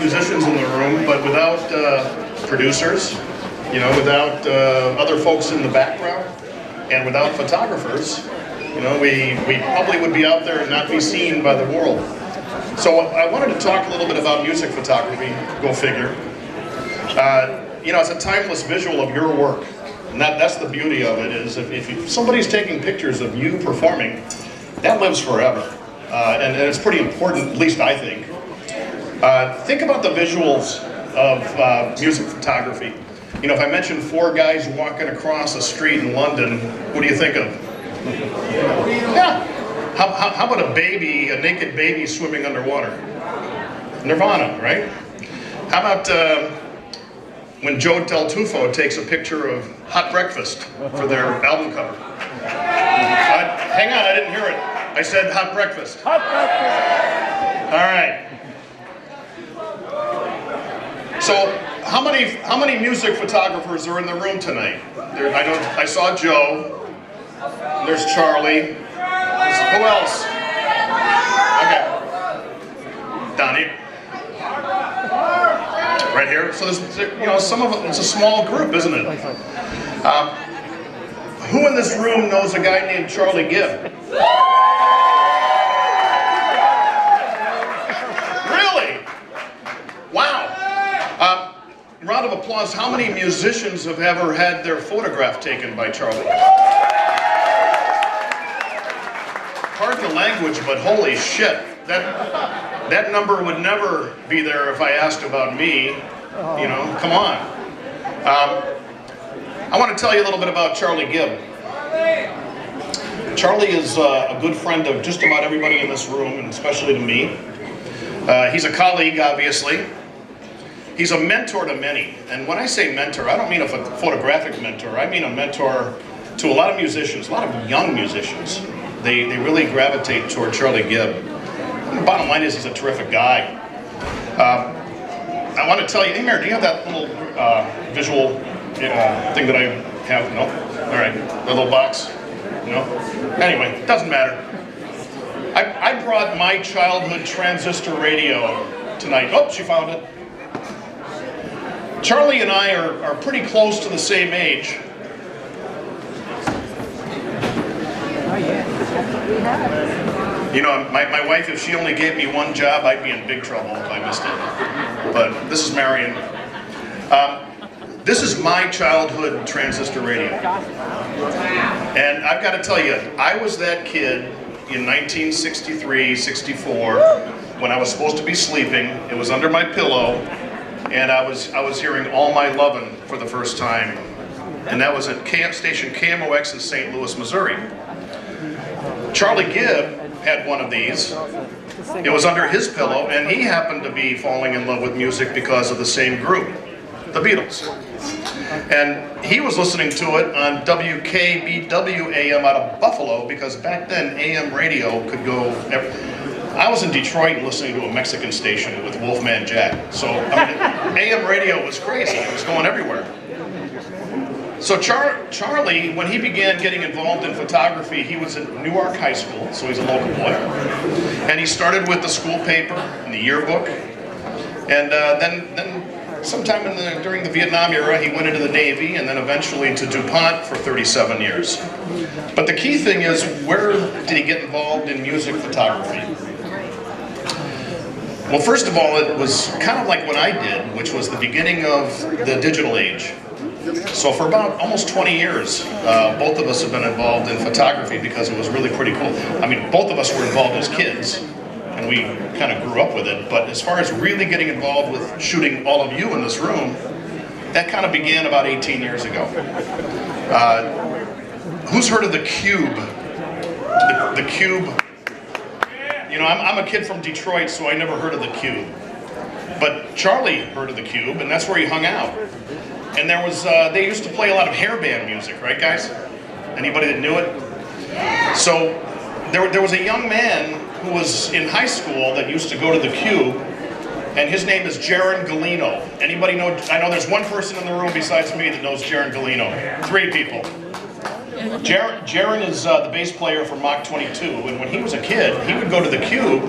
musicians in the room, but without producers, you know, without other folks in the background, and without photographers, you know, we probably would be out there and not be seen by the world. So I wanted to talk a little bit about music photography, go figure. You know, it's a timeless visual of your work. And that's the beauty of it, is if somebody's taking pictures of you performing, that lives forever. And it's pretty important, at least I think. Think about the visuals of music photography. You know, if I mention 4 guys walking across a street in London, what do you think of? Yeah. How about a naked baby swimming underwater? Nirvana, right? How about when Joe Del Tufo takes a picture of Hot Breakfast for their album cover? Hang on, I didn't hear it. I said Hot Breakfast. Hot breakfast. All right. So, how many music photographers are in the room tonight? I saw Joe. There's Charlie. Who else? Okay. Donnie. Right here. So there's, you know, some of it, it's a small group, isn't it? Who in this room knows a guy named Charlie Gibb? Really? Wow. Round of applause. How many musicians have ever had their photograph taken by Charlie? Pardon the language, but holy shit. That number would never be there if I asked about me. You know, come on. I want to tell you a little bit about Charlie Gibb. Charlie is a good friend of just about everybody in this room, and especially to me. He's a colleague, obviously. He's a mentor to many. And when I say mentor, I don't mean a photographic mentor. I mean a mentor to a lot of musicians, a lot of young musicians. They really gravitate toward Charlie Gibb. And the bottom line is he's a terrific guy. I want to tell you, hey Mary, do you have that little visual thing that I have? No? All right, the little box? No? Anyway, it doesn't matter. I brought my childhood transistor radio tonight. Oh, she found it. Charlie and I are pretty close to the same age. Oh yeah. You know, my wife, if she only gave me one job, I'd be in big trouble if I missed it. But this is Marion. This is my childhood transistor radio. And I've got to tell you, I was that kid in 1963, 64, when I was supposed to be sleeping. It was under my pillow, and I was hearing All My Lovin' for the first time. And that was at station KMOX in St. Louis, Missouri. Charlie Gibb had one of these. It was under his pillow, and he happened to be falling in love with music because of the same group, the Beatles. And he was listening to it on WKBW AM out of Buffalo, because back then AM radio could go. I was in Detroit listening to a Mexican station with Wolfman Jack. So I mean, AM radio was crazy. It was going everywhere. So Charlie, when he began getting involved in photography, he was at Newark High School, so he's a local boy. And he started with the school paper and the yearbook. And then sometime during the Vietnam era, he went into the Navy, and then eventually to DuPont for 37 years. But the key thing is, where did he get involved in music photography? Well, first of all, it was kind of like what I did, which was the beginning of the digital age. So for about almost 20 years, both of us have been involved in photography because it was really pretty cool. I mean, both of us were involved as kids, and we kind of grew up with it. But as far as really getting involved with shooting all of you in this room, that kind of began about 18 years ago. Who's heard of the Cube? The Cube? You know, I'm a kid from Detroit, so I never heard of the Cube. But Charlie heard of the Cube, and that's where he hung out. And there was, they used to play a lot of hair band music, right guys? Anybody that knew it? So there was a young man who was in high school that used to go to the Cube, and his name is Jaron Galino. Anybody know? I know there's one person in the room besides me that knows Jaron Galino. 3 people. Jaron is the bass player for Mach 22, and when he was a kid, he would go to the Cube,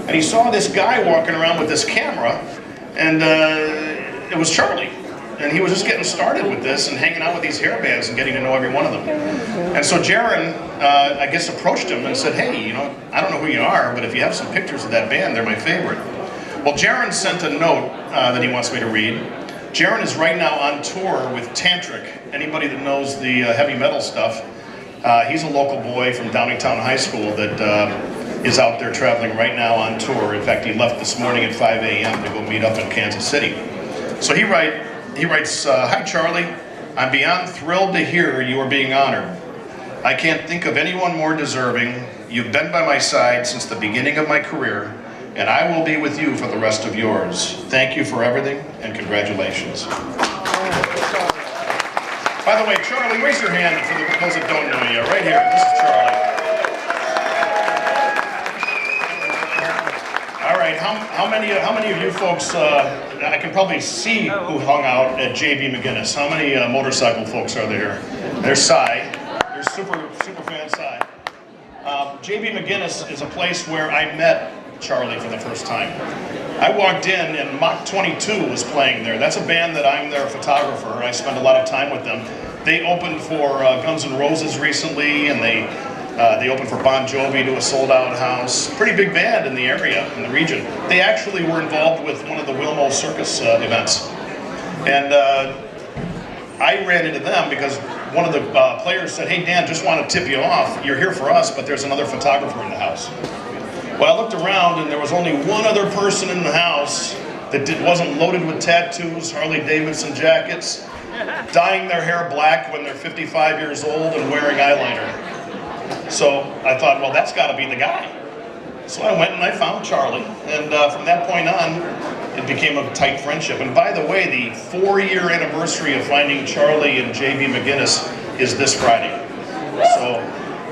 and he saw this guy walking around with this camera, And it was Charlie. And he was just getting started with this and hanging out with these hair bands and getting to know every one of them. And so Jaron, I guess, approached him and said, hey, you know, I don't know who you are, but if you have some pictures of that band, they're my favorite. Well, Jaron sent a note that he wants me to read. Jaron is right now on tour with Tantric. Anybody that knows the heavy metal stuff, he's a local boy from Downingtown High School that is out there traveling right now on tour. In fact, he left this morning at 5 a.m. to go meet up in Kansas City. So he writes, hi Charlie, I'm beyond thrilled to hear you are being honored. I can't think of anyone more deserving. You've been by my side since the beginning of my career, and I will be with you for the rest of yours. Thank you for everything, and congratulations. By the way, Charlie, raise your hand for those that don't know you. Right here, this is Charlie. All right, how many of you folks, I can probably see who hung out at JB McGinnis. How many motorcycle folks are there? There's Cy. There's super fan Cy. JB McGinnis is a place where I met Charlie for the first time. I walked in and Mach 22 was playing there. That's a band that I'm their photographer. I spend a lot of time with them. They opened for Guns N' Roses recently, and they opened for Bon Jovi to a sold-out house. Pretty big band in the area, in the region. They actually were involved with one of the Wilmo Circus events. And I ran into them because one of the players said, hey Dan, just want to tip you off. You're here for us, but there's another photographer in the house. Well, I looked around and there was only one other person in the house that wasn't loaded with tattoos, Harley Davidson jackets, dyeing their hair black when they're 55 years old and wearing eyeliner. So I thought, well, that's got to be the guy. So I went and I found Charlie, and from that point on, it became a tight friendship. And by the way, the 4-year anniversary of finding Charlie and JB McGinnis is this Friday. So,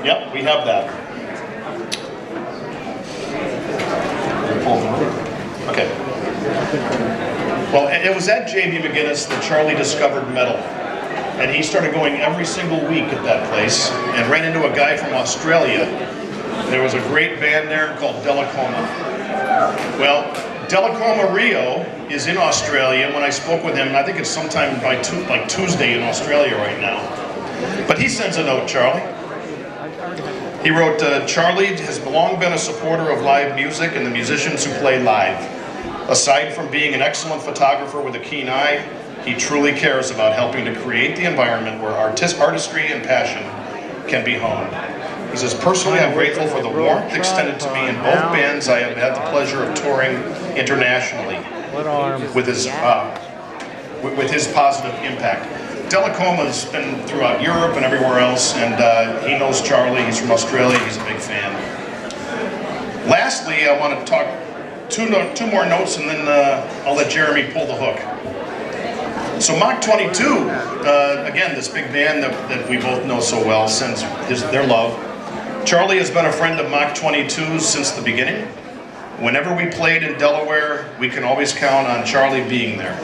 yep, we have that. Okay. Well, it was at JB McGinnis that Charlie discovered metal. And he started going every single week at that place and ran into a guy from Australia. There was a great band there called Delacoma. Well, Delacoma Rio is in Australia. When I spoke with him, I think it's sometime by like Tuesday in Australia right now. But he sends a note, Charlie. He wrote, Charlie has long been a supporter of live music and the musicians who play live. Aside from being an excellent photographer with a keen eye, he truly cares about helping to create the environment where artistry and passion can be honed. He says, personally, I'm grateful for the warmth extended to me in both bands. I have had the pleasure of touring internationally with his positive impact. Delacoma's been throughout Europe and everywhere else, and he knows Charlie. He's from Australia. He's a big fan. Lastly, I want to talk two more notes, and then I'll let Jeremy pull the hook. So Mach 22, again, this big band that we both know so well, sends their love. Charlie has been a friend of Mach 22 since the beginning. Whenever we played in Delaware, we can always count on Charlie being there.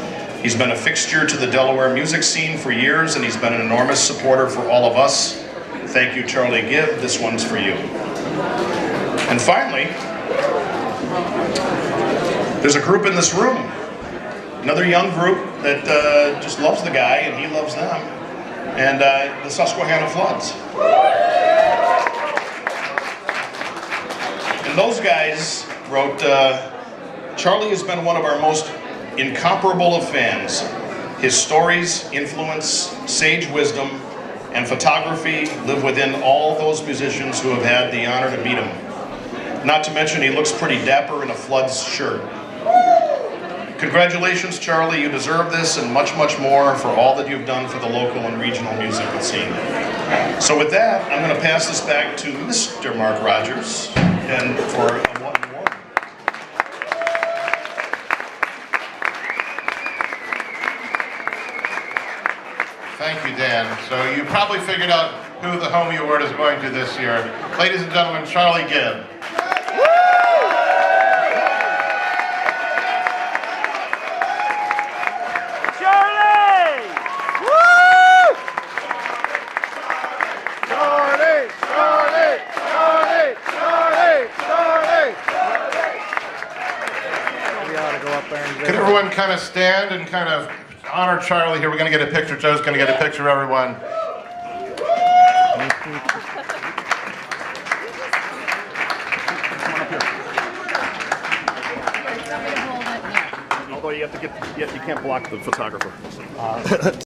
He's been a fixture to the Delaware music scene for years, and he's been an enormous supporter for all of us. Thank you, Charlie Gibb. This one's for you. And finally, there's a group in this room. Another young group that just loves the guy, and he loves them. And the Susquehanna Floods. And those guys wrote, Charlie has been one of our most incomparable of fans. His stories, influence, sage wisdom, and photography live within all those musicians who have had the honor to meet him. Not to mention he looks pretty dapper in a Floods shirt. Congratulations, Charlie. You deserve this and much, much more for all that you've done for the local and regional musical scene. So with that, I'm going to pass this back to Mr. Mark Rogers and for a one award. Thank you, Dan. So you probably figured out who the Homey Award is going to this year. Ladies and gentlemen, Charlie Gibb. Could everyone everyone kind of stand and kind of honor Charlie here. We're going to get a picture. Joe's going to get a picture of everyone. Although you can't block the photographer.